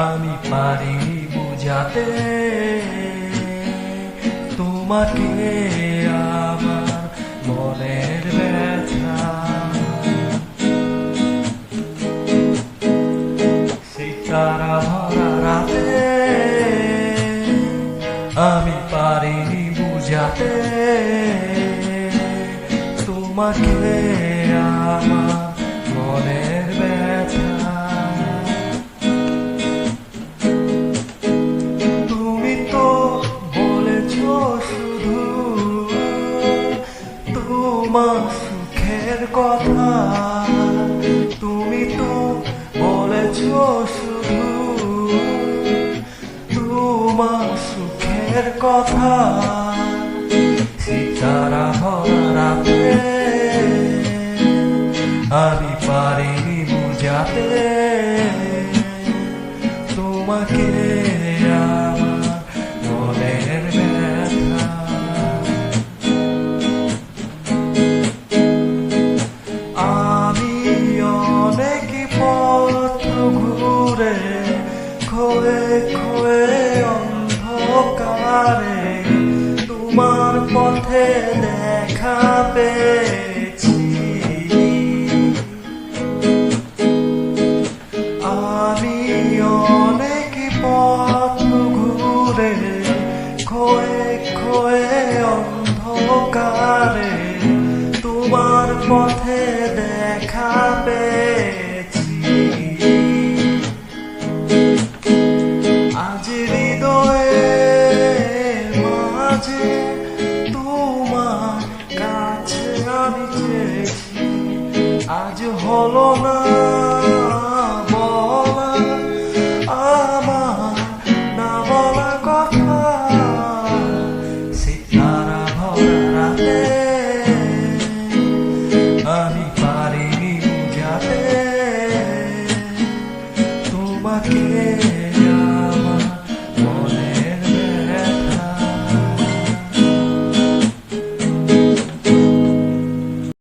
আমি পারিনি বুঝাতে তোমাকে আমার মনের ব্যথা। সেই তারা ভরা রাতে আমি পারিনি বুঝাতে তোমাকে আমার মনের ব্যথা। তুমি তো বলেছ শুধু তোমার সুখের কথা, তুমি তো বলেছ শুধু তোমার সুখের কথা। সিতারা ভরা রাতে আমি পারিনি বুঝাতে তোমাকে আমার মনের ব্যথা। আমি অনেক পথ ঘুরে খোয়ে খোয়ে অন্ধকারে তোমার পথে দেখা পেয়েছি। আমি অনেক পথ ঘুরে খোয়ে খোয়ে অন্ধকারে তোমার পথে দেখা পেয়েছি। আজ হৃদয়ের মাঝে তোমার কাছে আমি চেয়েছি, আজ হলো না বলা আমার না বলা কথা। সিতারা ভরা রাতে আমি পারিনি বুঝাতে তোমাকে